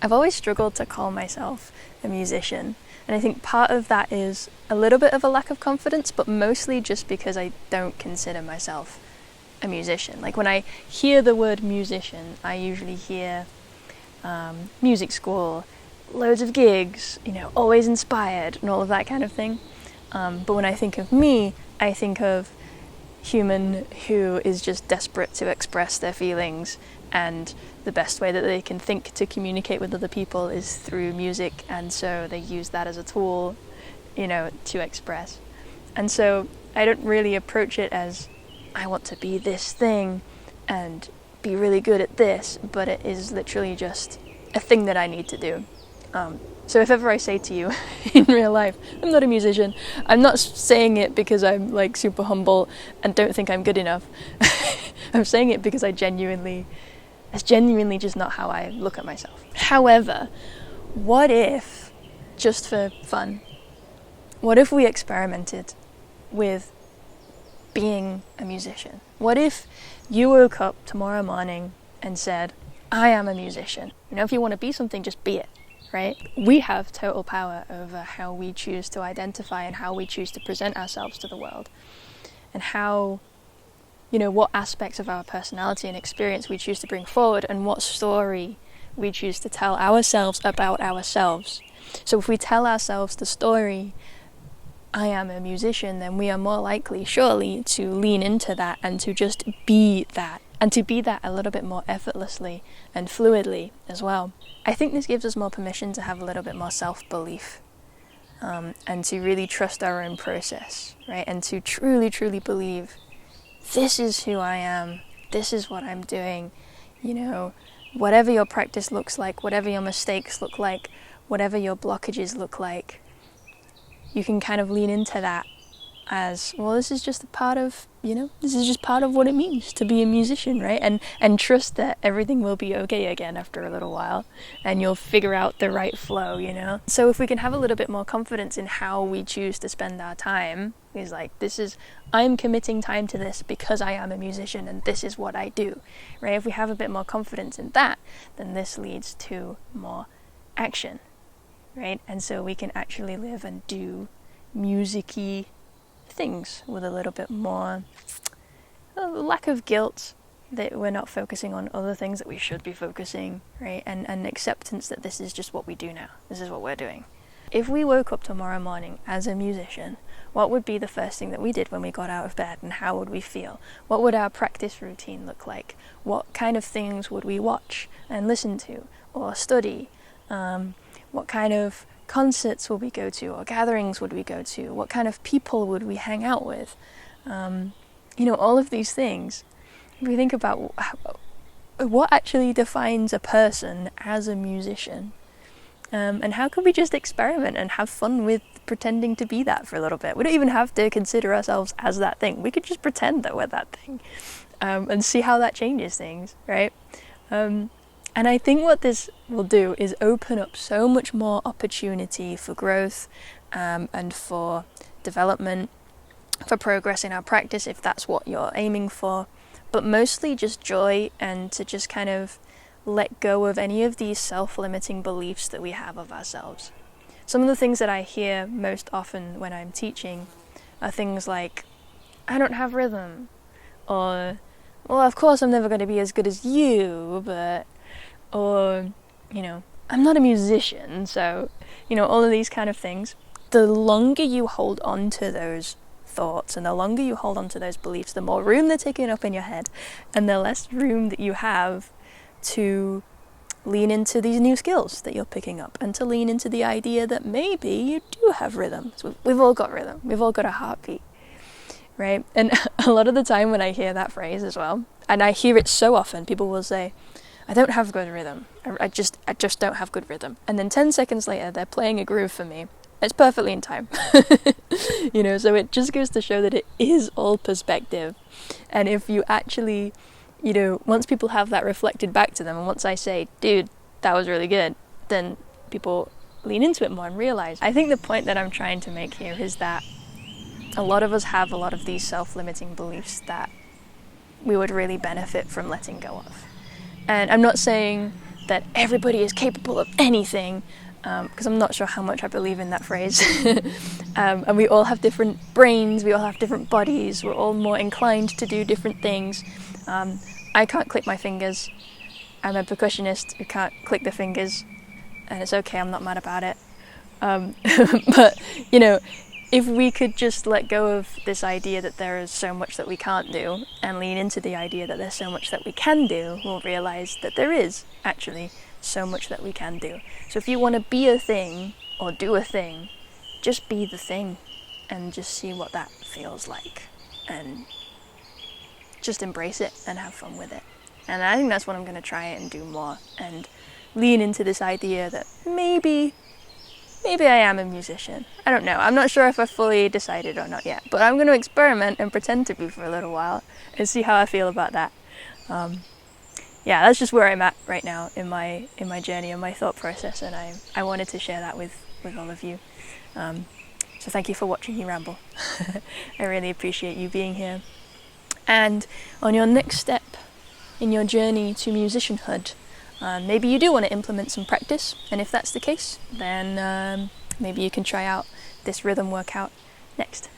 I've always struggled to call myself a musician, and I think part of that is a little bit of a lack of confidence, but mostly just because I don't consider myself a musician. Like when I hear the word musician, I usually hear music school, loads of gigs, you know, always inspired and all of that kind of thing. But when I think of me, I think of human who is just desperate to express their feelings, and the best way that they can think to communicate with other people is through music, and so they use that as a tool, you know, to express. And so I don't really approach it as I want to be this thing and be really good at this, but it is literally just a thing that I need to do. So if ever I say to you in real life, I'm not a musician, I'm not saying it because I'm like super humble and don't think I'm good enough. I'm saying it because it's genuinely just not how I look at myself. However, what if, just for fun, what if we experimented with being a musician? What if you woke up tomorrow morning and said, I am a musician? You know, if you want to be something, just be it. Right? We have total power over how we choose to identify and how we choose to present ourselves to the world, and how, you know, what aspects of our personality and experience we choose to bring forward, and what story we choose to tell ourselves about ourselves. So if we tell ourselves the story, I am a musician, then we are more likely, surely, to lean into that and to just be that, and to be that a little bit more effortlessly and fluidly as well. I think this gives us more permission to have a little bit more self-belief, and to really trust our own process, right? And to truly, truly believe, this is who I am, this is what I'm doing, you know, whatever your practice looks like, whatever your mistakes look like, whatever your blockages look like, you can kind of lean into that as, well, this is just a part of, you know, this is just part of what it means to be a musician, right? And trust that everything will be okay again after a little while, and you'll figure out the right flow, you know? So if we can have a little bit more confidence in how we choose to spend our time, is like, I'm committing time to this because I am a musician and this is what I do, right? If we have a bit more confidence in that, then this leads to more action, right? And so we can actually live and do music-y things with a little bit more lack of guilt that we're not focusing on other things that we should be focusing, right? And acceptance that this is just what we do now. This is what we're doing. If we woke up tomorrow morning as a musician, what would be the first thing that we did when we got out of bed, and how would we feel? What would our practice routine look like? What kind of things would we watch and listen to or study? What kind of concerts would we go to, or gatherings would we go to? What kind of people would we hang out with? You know, all of these things. If we think about what actually defines a person as a musician, and how can we just experiment and have fun with pretending to be that for a little bit? We don't even have to consider ourselves as that thing. We could just pretend that we're that thing, and see how that changes things, right? And I think what this will do is open up so much more opportunity for growth, and for development, for progress in our practice, if that's what you're aiming for, but mostly just joy, and to just kind of let go of any of these self-limiting beliefs that we have of ourselves. Some of the things that I hear most often when I'm teaching are things like, I don't have rhythm, or, well, of course I'm never going to be as good as you, but, or, you know, I'm not a musician, so, you know, all of these kind of things. The longer you hold on to those thoughts, and the longer you hold on to those beliefs, the more room they're taking up in your head, and the less room that you have to lean into these new skills that you're picking up, and to lean into the idea that maybe you do have rhythm. So we've all got rhythm, we've all got a heartbeat, right? And a lot of the time when I hear that phrase as well, and I hear it so often, people will say, I don't have good rhythm, I just don't have good rhythm. And then 10 seconds later they're playing a groove for me. It's perfectly in time. You know, so it just goes to show that it is all perspective. And if you actually, you know, once people have that reflected back to them, and once I say, dude, that was really good, then people lean into it more and realize. I think the point that I'm trying to make here is that a lot of us have a lot of these self-limiting beliefs that we would really benefit from letting go of. And I'm not saying that everybody is capable of anything, because I'm not sure how much I believe in that phrase. And we all have different brains, we all have different bodies, we're all more inclined to do different things. I can't click my fingers. I'm a percussionist who can't click the fingers, and it's okay, I'm not mad about it. But, you know, if we could just let go of this idea that there is so much that we can't do and lean into the idea that there's so much that we can do, we'll realise that there is actually so much that we can do. So if you want to be a thing or do a thing, just be the thing and just see what that feels like, and just embrace it and have fun with it. And I think that's what I'm going to try and do more, and lean into this idea that maybe I am a musician. I don't know. I'm not sure if I've fully decided or not yet, but I'm going to experiment and pretend to be for a little while and see how I feel about that. Yeah, that's just where I'm at right now in my journey and my thought process, and I wanted to share that with all of you. So thank you for watching me ramble. I really appreciate you being here. And on your next step in your journey to musicianhood, maybe you do want to implement some practice, and if that's the case, then maybe you can try out this rhythm workout next.